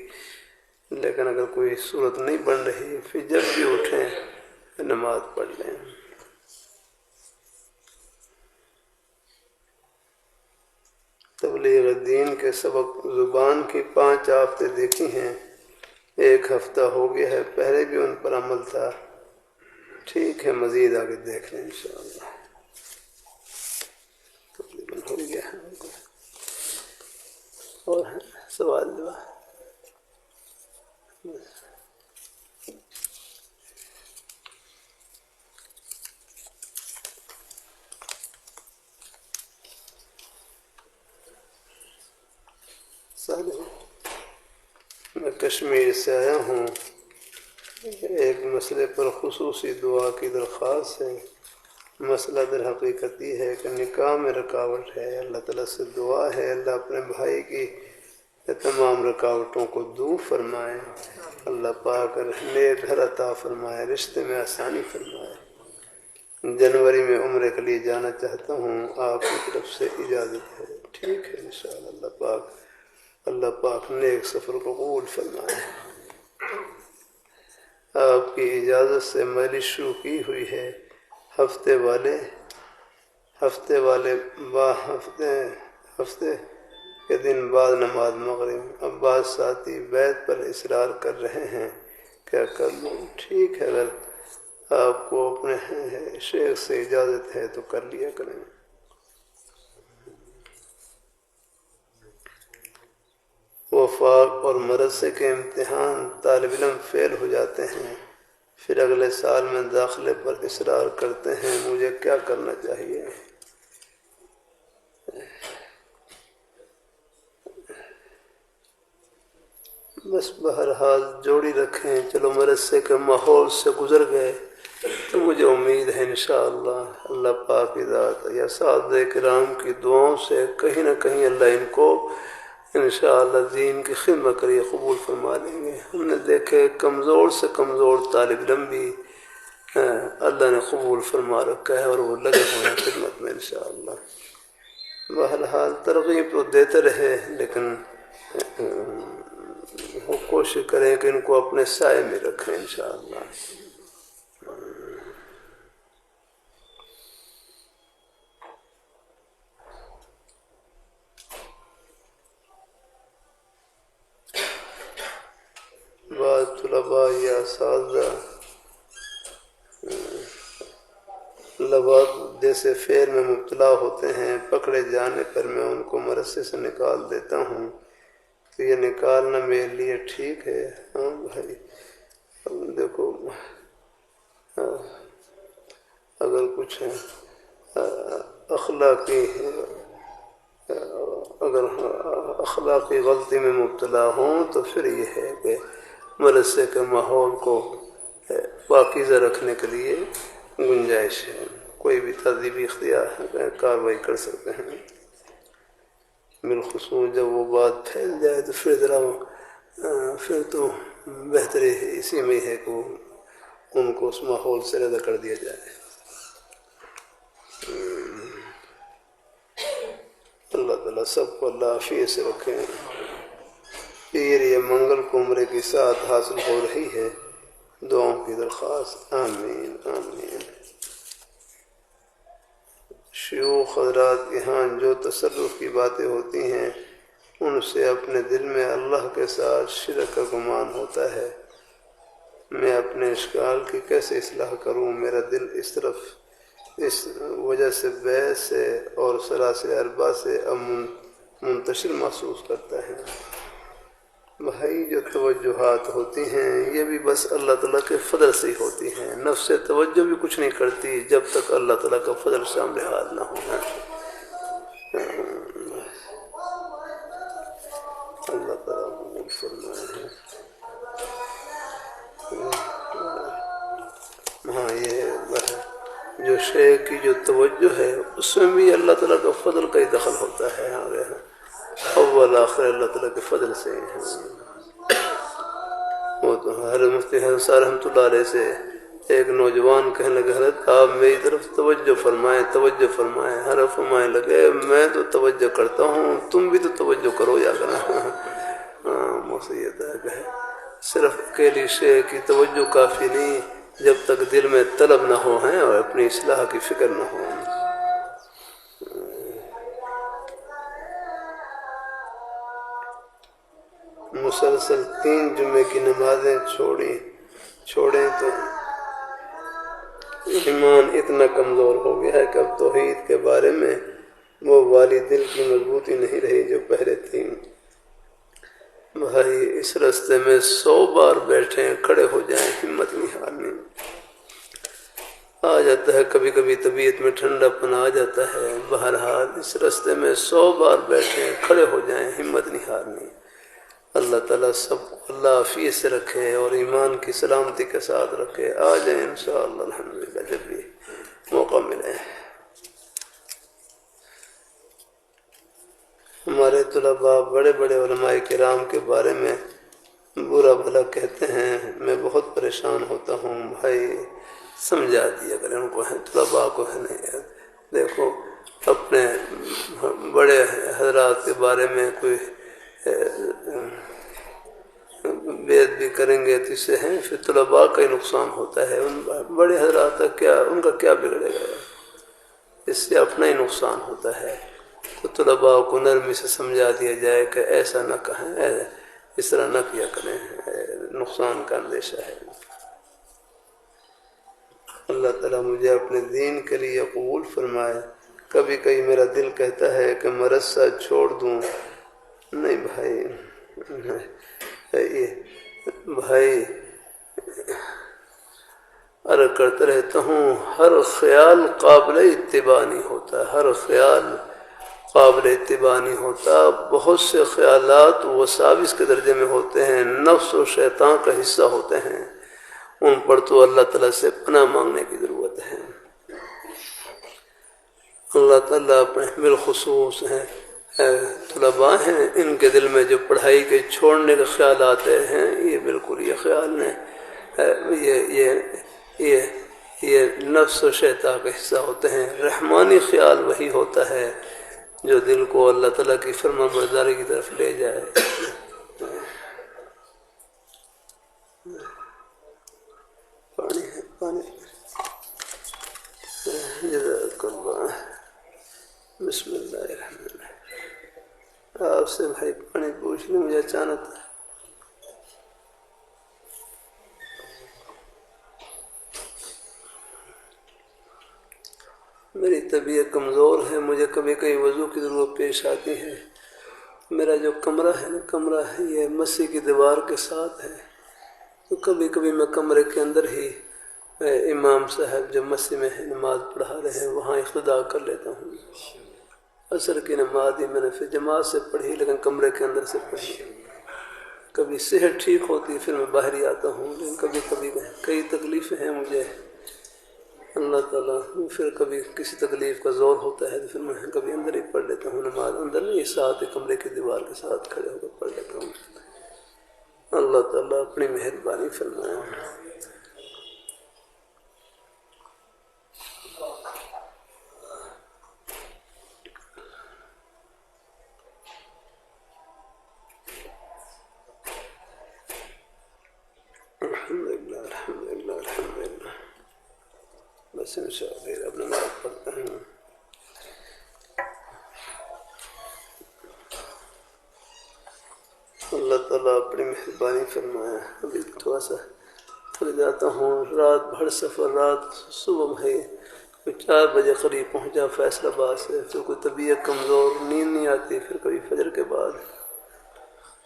لیکن اگر کوئی صورت نہیں بن رہی پھر جب بھی اٹھیں نماز پڑھ لیں۔ تبلیغ دین کے سبق زبان کی 5 آفتیں دیکھی ہیں، 1 ہفتہ ہو گیا ہے، پہلے بھی ان پر عمل تھا، ٹھیک ہے مزید آگے دیکھ لیں انشاءاللہ۔ تقریباً ہو گیا ہے اور سوال جواب۔ میں کشمیر سے آیا ہوں، ایک مسئلے پر خصوصی دعا کی درخواست ہے۔ مسئلہ در حقیقت یہ ہے کہ نکاح میں رکاوٹ ہے، اللہ تعالیٰ سے دعا ہے اللہ اپنے بھائی کی تمام رکاوٹوں کو دور فرمائے، اللہ پاک نیک گھر عطا فرمائے، رشتے میں آسانی فرمائے۔ جنوری میں عمرے کے لیے جانا چاہتا ہوں، آپ کی طرف سے اجازت ہے؟ ٹھیک ہے انشاءاللہ، اللہ پاک نیک سفر کو قبول فرمائے۔ آپ کی اجازت سے مجلس شروع کی ہوئی ہے، ہفتے کے دن بعد نماز مغرب۔ اب بعض ساتھی بیت پر اصرار کر رہے ہیں، کیا کر لوں؟ ٹھیک ہے، اگر آپ کو اپنے شیخ سے اجازت ہے تو کر لیا کریں۔ وفاق اور مدرسے کے امتحان طالب علم فیل ہو جاتے ہیں، پھر اگلے سال میں داخلے پر اصرار کرتے ہیں، مجھے کیا کرنا چاہیے؟ بس بہرحال جوڑی رکھیں، چلو مدرسے کے ماحول سے گزر گئے تو مجھے امید ہے انشاءاللہ اللہ پاک کی ذات یا اساتذہ کرام کی دعاؤں سے کہیں نہ کہیں اللہ ان کو انشاءاللہ دین کی خدمت کریے قبول فرما لیں گے۔ ہم نے دیکھے کمزور سے کمزور طالب علم بھی اللہ نے قبول فرما رکھا ہے اور وہ لگے ہوئے ہیں خدمت میں انشاءاللہ۔ بہرحال ترغیب تو دیتے رہے، لیکن وہ کوشش کریں کہ ان کو اپنے سائے میں رکھیں انشاءاللہ۔ بعض طلباء یا اساتذہ لواط جیسے فعل میں مبتلا ہوتے ہیں، پکڑے جانے پر میں ان کو مدرسے سے نکال دیتا ہوں، تو یہ نکالنا میرے لیے ٹھیک ہے؟ ہاں بھائی، دیکھو اگر کچھ اخلاقی غلطی میں مبتلا ہوں تو پھر یہ ہے کہ مدرسے کے ماحول کو پاکیزہ رکھنے کے لیے گنجائش ہے، کوئی بھی تہذیبی کارروائی کر سکتے ہیں۔ بالخصوص جب وہ بات پھیل جائے تو پھر تو بہتری ہے اسی میں ہے کہ ان کو اس ماحول سے رد کر دیا جائے۔ اللہ تعالیٰ سب کو اللہ عافیت سے رکھیں۔ پیر یہ منگل کو عمرے کی ساتھ حاصل ہو رہی ہے، دعاؤں کی درخواست، آمین آمین۔ شیوخ حضرات کے ہاں جو تصرف کی باتیں ہوتی ہیں ان سے اپنے دل میں اللہ کے ساتھ شرک کا گمان ہوتا ہے، میں اپنے اشکال کی کیسے اصلاح کروں؟ میرا دل اس وجہ سے بیع سے اور سلاسل اربع سے منتشر محسوس کرتا ہے۔ بھائی جو توجہات ہوتی ہیں یہ بھی بس اللہ تعالیٰ کے فضل سے ہی ہوتی ہیں، نفس توجہ بھی کچھ نہیں کرتی جب تک اللہ تعالیٰ کا فضل سامنے حال نہ ہونا۔ اللہ تعالیٰ قبول فرمائے۔ ہاں یہ جو شے کی جو توجہ ہے اس میں بھی اللہ تعالیٰ کا فضل کا ہی دخل ہوتا ہے۔ اول آخر اللہ تعالیٰ کے فضل سے ہے۔ وہ تو حضرت مفتی حسن صاحب رحمۃ اللہ علیہ سے ایک نوجوان کہنے لگے حضرت آپ میری طرف توجہ فرمائیں، توجہ فرمائیں۔ حضرت فرمائے لگے میں تو توجہ کرتا ہوں، تم بھی تو توجہ کرو یا کرنا۔ موسیقیت ہے صرف اکیلی شے کی توجہ کافی نہیں جب تک دل میں طلب نہ ہو ہیں اور اپنی اصلاح کی فکر نہ ہو۔ مسلسل 3 جمعے کی نمازیں چھوڑیں تو ایمان اتنا کمزور ہو گیا ہے کہ اب توحید کے بارے میں وہ والی دل کی مضبوطی نہیں رہی جو پہلے تھی۔ بھائی اس راستے میں 100 بار بیٹھیں کھڑے ہو جائیں ہمت نہیں ہارنی۔ آ جاتا ہے کبھی کبھی طبیعت میں ٹھنڈا پن آ جاتا ہے، بہرحال اس راستے میں 100 بار بیٹھیں کھڑے ہو جائیں ہمت نہیں ہارنی۔ اللہ تعالیٰ سب کو اللہ عافیت سے رکھے اور ایمان کی سلامتی کے ساتھ رکھے۔ آ جائیں انشاءاللہ الحمدللہ جب بھی موقع ملے۔ ہمارے طلباء بڑے بڑے علماء کرام کے بارے میں برا بھلا کہتے ہیں، میں بہت پریشان ہوتا ہوں۔ بھائی سمجھا دیا اگر ان کو ہے طلباء کو ہے نہیں۔ دیکھو اپنے بڑے حضرات کے بارے میں کوئی بیعت بھی کریں گے تو اس سے ہیں پھر طلباء کا ہی نقصان ہوتا ہے۔ ان بڑے حضرات کا ان کا کیا بگڑے گا، اس سے اپنا ہی نقصان ہوتا ہے۔ تو طلباء کو نرمی سے سمجھا دیا جائے کہ ایسا نہ کہیں، اس طرح نہ کیا کریں، نقصان کا اندیشہ ہے۔ اللہ تعالیٰ مجھے اپنے دین کے لیے قبول فرمائے۔ کبھی کبھی میرا دل کہتا ہے کہ مرثہ چھوڑ دوں، نہیں بھائی عرض کرتا رہتا ہوں ہر خیال قابل اتباع نہیں ہوتا، ہر خیال قابل اتباع نہیں ہوتا۔ بہت سے خیالات وساوس کے درجے میں ہوتے ہیں، نفس و شیطان کا حصہ ہوتے ہیں، ان پر تو اللہ تعالیٰ سے پناہ مانگنے کی ضرورت ہے۔ اللہ تعالیٰ اپنے بالخصوص ہیں طلباء ہیں، ان کے دل میں جو پڑھائی کے چھوڑنے کے خیال آتے ہیں یہ بالکل یہ خیال نہیں، یہ نفس و شیطان کا حصہ ہوتے ہیں۔ رحمانی خیال وہی ہوتا ہے جو دل کو اللہ تعالیٰ کی فرما برداری کی طرف لے جائے۔ پانی جزاک اللہ۔ بسم اللہ الرحمن الرحیم۔ آپ سے بھائی پانی پوچھ لیں، مجھے اچانک میری طبیعت کمزور ہے، مجھے کبھی کبھی وضو کی ضرورت پیش آتی ہے۔ میرا جو کمرہ ہے نا، کمرہ ہے یہ مسجد کی دیوار کے ساتھ ہے، تو کبھی کبھی میں کمرے کے اندر ہی امام صاحب جو مسجد میں ہے نماز پڑھا رہے ہیں وہاں اقتداء کر لیتا ہوں۔ عصر کی نماز ہی میں نے پھر جماعت سے پڑھی لیکن کمرے کے اندر سے پڑھی۔ کبھی صحت ٹھیک ہوتی پھر میں باہر ہی آتا ہوں، لیکن کبھی کبھی کئی تکلیفیں ہیں مجھے اللہ تعالیٰ، پھر کبھی کسی تکلیف کا زور ہوتا ہے تو پھر میں کبھی اندر ہی پڑھ لیتا ہوں نماز، اندر نہیں ساتھ کمرے کی دیوار کے ساتھ کھڑے ہو کر پڑھ لیتا ہوں۔ اللہ تعالیٰ اپنی مہربانی فرمائے۔ الحمدللہ الحمدللہ الحمدللہ۔ بس انشاءاللہ اب نماز پڑھتا ہوں۔ اللہ تعالیٰ اپنی مہربانی فرمائے۔ ابھی تھوڑا سا تھک جاتا ہوں، رات بھر سفر، رات صبح ہے 4 بجے قریب پہنچا فیصل آباد سے، پھر کوئی طبیعت کمزور، نیند نہیں آتی، پھر کبھی فجر کے بعد،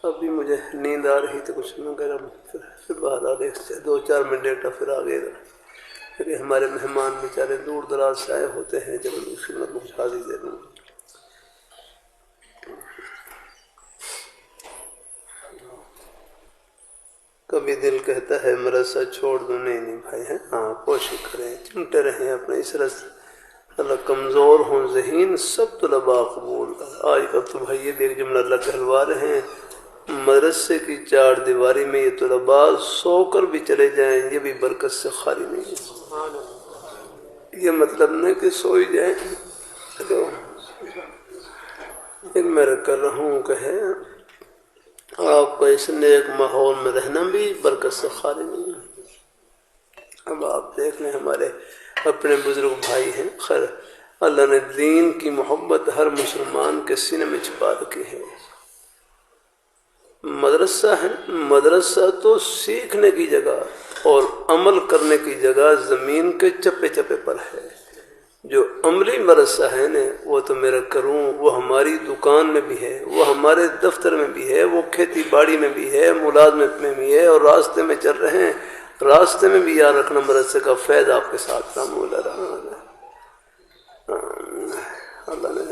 ابھی مجھے نیند آ رہی تھی کچھ میں گرم، پھر بعد آ گئے 2-4 منٹ لیٹا، پھر آ گئے کیونکہ ہمارے مہمان بیچارے دور دراز سے آئے ہوتے ہیں، جب ان کی خدمت میں کچھ حاضری دے دوں۔ کبھی دل کہتا ہے مدرسہ چھوڑ دوں، نہیں بھائی ہے، ہاں کوشش کریں، چمٹے رہیں اپنے اس راستے، اللہ کمزور ہوں ذہین سب طلباء قبول۔ آج کل تو بھائی یہ بھی ایک جملہ اللہ کہلوا رہے ہیں، مدرسے کی 4 دیواری میں یہ طلباء سو کر بھی چلے جائیں، یہ بھی برکت سے خالی نہیں ہے۔ یہ مطلب نہیں کہ سوئی جائیں، تو ایک میں کر رہا ہوں کہ ہے آپ کو اس نیک ماحول میں رہنا بھی برکت سے خالی نہیں ہے۔ اب آپ دیکھ لیں ہمارے اپنے بزرگ بھائی ہیں، خیر اللہ نے دین کی محبت ہر مسلمان کے سینے میں چھپا رکھی ہے۔ مدرسہ ہے، مدرسہ تو سیکھنے کی جگہ اور عمل کرنے کی جگہ زمین کے چپے چپے پر ہے۔ جو عملی مدرسہ ہے نا وہ تو میرا کروں، وہ ہماری دکان میں بھی ہے، وہ ہمارے دفتر میں بھی ہے، وہ کھیتی باڑی میں بھی ہے، ملازمت میں بھی ہے، اور راستے میں چل رہے ہیں، راستے میں بھی یاد رکھنا مدرسے کا فیض آپ کے ساتھ کام ہو رہا ہے۔ اللہ نے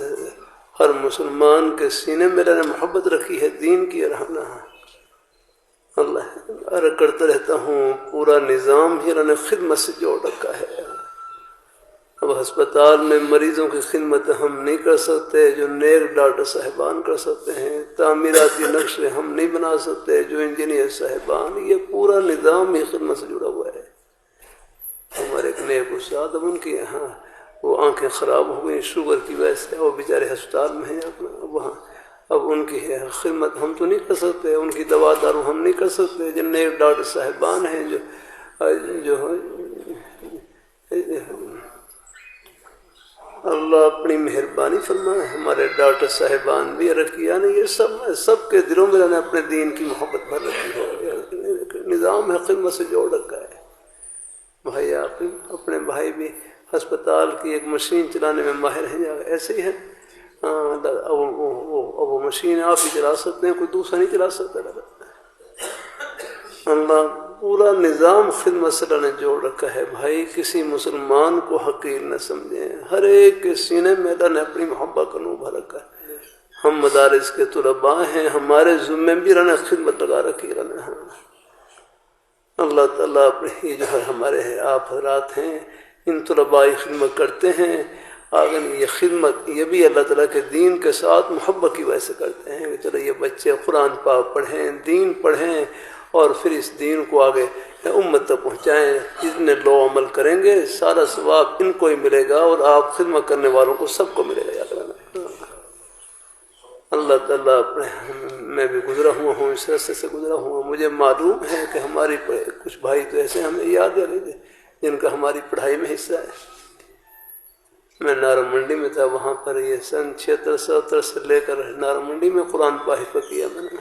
ہر مسلمان کے سینے میں اللہ نے محبت رکھی ہے دین کی، رہنا اللہ عرض کرتا رہتا ہوں پورا نظام ہی اللہ نے خدمت سے جوڑ رکھا ہے۔ اب ہسپتال میں مریضوں کی خدمت ہم نہیں کر سکتے جو نیک ڈاکٹر صاحبان کر سکتے ہیں، تعمیراتی نقشے ہم نہیں بنا سکتے جو انجینئر صاحبان، یہ پورا نظام ہی خدمت سے جڑا ہوا ہے۔ ہمارے ایک نیک استاد، اب ان کی یہاں وہ آنکھیں خراب ہو گئی شوگر کی وجہ سے، وہ بیچارے ہسپتال میں ہیں اپنا وہاں، اب ان کی خدمت ہم تو نہیں کر سکتے، ان کی دوا دارو ہم نہیں کر سکتے، جو نیک ڈاکٹر صاحبان ہیں جو اللہ اپنی مہربانی فرمائے، ہمارے ڈاکٹر صاحبان بھی عرض کیا نہیں، یہ سب کے دلوں میں نے اپنے دین کی محبت بھر رکھی ہے، نظام ہے خدمت سے جوڑ رکھا ہے۔ بھائی آپ اپنے بھائی بھی ہسپتال کی ایک مشین چلانے میں ماہر ہیں، ایسے ہی ہے، اب وہ مشین آپ ہی چلا سکتے ہیں، کوئی دوسرا نہیں چلا سکتا۔ اللہ پورا نظام خدمت سے اللہ نے جوڑ رکھا ہے۔ بھائی کسی مسلمان کو حقیر نہ سمجھیں، ہر ایک کے سینے میں اللہ نے اپنی محبت کا نور بھر رکھا ہے۔ ہم مدارس کے طلباء ہیں، ہمارے ذمے بھی اللہ نے خدمت لگا رکھی ہے۔ اللہ تعالیٰ اپنے یہ جو ہے ہمارے آپ حضرات ہیں ان طلباء خدمت کرتے ہیں، آگے یہ خدمت یہ بھی اللہ تعالیٰ کے دین کے ساتھ محبت کی وجہ سے کرتے ہیں کہ چلو یہ بچے قرآن پاک پڑھیں، دین پڑھیں، اور پھر اس دین کو آگے امت تک پہنچائیں۔ جتنے لوگ عمل کریں گے سارا ثواب ان کو ہی ملے گا، اور آپ خدمت کرنے والوں کو سب کو ملے گا۔ اللہ تعالیٰ میں بھی گزرا ہوا ہوں، اس راستے سے گزرا ہوا، مجھے معلوم ہے کہ ہماری کچھ بھائی تو ایسے ہمیں یاد ہے جن کا ہماری پڑھائی میں حصہ ہے۔ میں نارا منڈی میں تھا، وہاں پر یہ سن 76-77 سے لے کر نارا منڈی میں قرآن پاک حفظ کیا میں نے،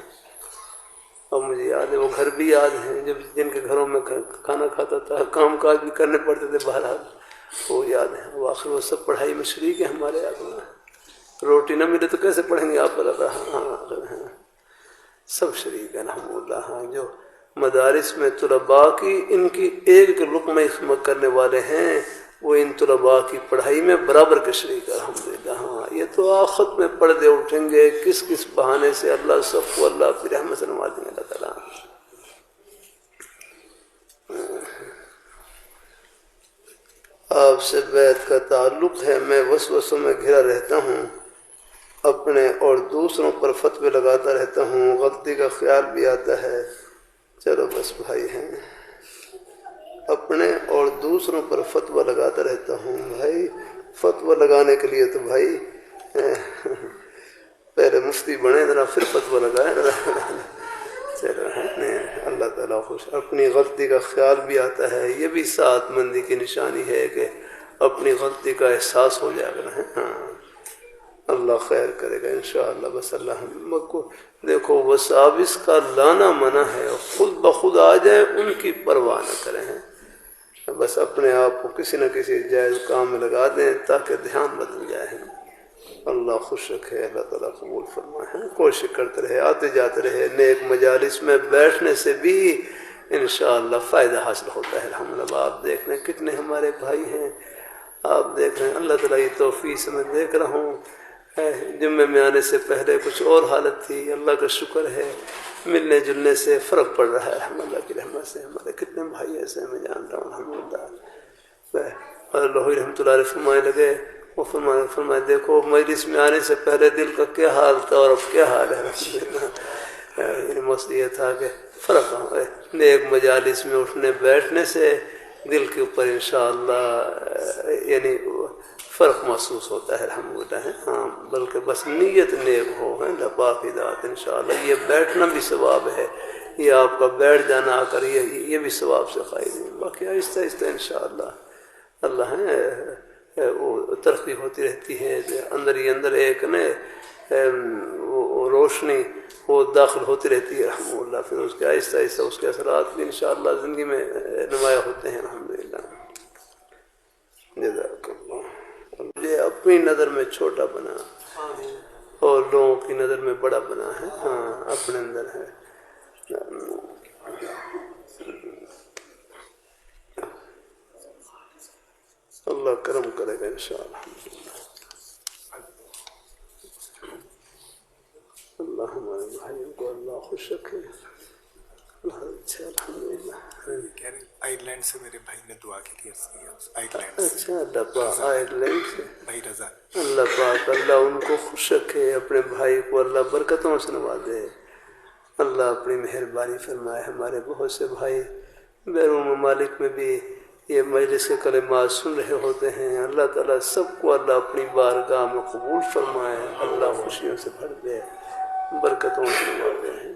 اور مجھے یاد ہے وہ گھر بھی یاد ہیں جب جن کے گھروں میں کھانا کھاتا تھا، کام کاج بھی کرنے پڑتے تھے بہرحال وہ یاد ہیں، وہ آخر وہ سب پڑھائی میں شریک ہیں ہمارے یاد میں۔ روٹی نہ ملے تو کیسے پڑھیں گے آپ؟ ہاں سب شریک ہیں الحمدللہ۔ ہاں جو مدارس میں طلباء کی ان کی ایک لقمہ خدمت کرنے والے ہیں وہ ان طلباء کی پڑھائی میں برابر کے شریک ہے الحمدللہ۔ ہاں یہ تو آخرت میں پردے اٹھیں گے کس کس بہانے سے، اللہ سب کو اللہ کی رحمت سے نوازیں گے اللہ تعالیٰ۔ آپ سے بیعت کا تعلق ہے، میں وسوسوں میں گھرا رہتا ہوں، اپنے اور دوسروں پر فتوے لگاتا رہتا ہوں، غلطی کا خیال بھی آتا ہے۔ چلو بس بھائی ہیں، اپنے اور دوسروں پر فتویٰ لگاتا رہتا ہوں۔ بھائی فتویٰ لگانے کے لیے تو بھائی پہلے مفتی بنے ذرا، پھر فتویٰ لگائیں ذرا۔ چلو اللہ تعالیٰ خوش، اپنی غلطی کا خیال بھی آتا ہے، یہ بھی سعادت مندی کی نشانی ہے کہ اپنی غلطی کا احساس ہو جائے گا۔ ہاں اللہ خیر کرے گا انشاءاللہ۔ بس اللہ ہم کو دیکھو وساوس کا لانا منع ہے، خود بخود آ جائے ان کی پرواہ نہ کریں۔ بس اپنے آپ کو کسی نہ کسی جائز کام میں لگا دیں تاکہ دھیان بدل جائے. اللہ خوش رکھے، اللہ تعالیٰ قبول فرمائے. کوشش کرتے رہے، آتے جاتے رہے. نیک مجالس میں بیٹھنے سے بھی انشاءاللہ فائدہ حاصل ہوتا ہے. الحمدللہ آپ دیکھ رہے ہیں کتنے ہمارے بھائی ہیں، آپ دیکھ رہے ہیں. اللہ تعالیٰ کی توفیق سے میں دیکھ رہا ہوں جمعے میں آنے سے پہلے کچھ اور حالت تھی. اللہ کا شکر ہے ملنے جلنے سے فرق پڑ رہا ہے. الحمدللہ کی رحمت سے ہمارے کتنے بھائی ایسے ہیں میں جان رہا ہوں. الحمدللہ اللہ رحمۃ اللہ علیہ فرمائے لگے، وہ فرمائے دیکھو مجلس میں آنے سے پہلے دل کا کیا حال تھا اور اب کیا حال ہے. یعنی مسئلہ یہ تھا کہ فرق ہے. نیک مجالس میں اٹھنے بیٹھنے سے دل کے اوپر انشاءاللہ یعنی فرق محسوس ہوتا ہے. الحمدللہ ہے. ہاں بلکہ بس نیت نیک ہو ہے لپاک ذات انشاءاللہ. یہ بیٹھنا بھی ثواب ہے، یہ آپ کا بیٹھ جانا آ کر یہ بھی ثواب سے قائم ہے. باقی آہستہ آہستہ انشاءاللہ اللہ ہے وہ ترقی ہوتی رہتی ہے. اندر ہی اندر ایک وہ روشنی وہ داخل ہوتی رہتی ہے. الحمدللہ پھر اس کے آہستہ آہستہ اس کے اثرات بھی انشاءاللہ زندگی میں نمایاں ہوتے ہیں. الحمدللہ جزاک اللہ. مجھے اپنی نظر میں چھوٹا بنا اور لوگوں کی نظر میں بڑا بنا ہے. ہاں اپنے اندر ہے. اللہ کرم کرے گا انشاءاللہ. اللہ ہمارے بھائیوں کو اللہ خوش رکھے. اچھا الحمدللہ. آئرلینڈ سے میرے بھائی نے دعا کی تھی. آئرلینڈ اچھا اللہ پاک آئرلینڈ سے بھائی رضا. اللہ پاک اللہ ان کو خوش رکھے. اپنے بھائی کو اللہ برکتوں سے نوازے. اللہ اپنی مہربانی فرمائے. ہمارے بہت سے بھائی بیرون ممالک میں بھی یہ مجلس کے کلمات سن رہے ہوتے ہیں. اللہ تعالیٰ سب کو اللہ اپنی بارگاہ میں قبول فرمائے. اللہ خوشیوں سے بھر دے، برکتوں سے نوازے.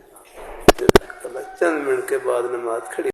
چند منٹ کے بعد نماز کھڑی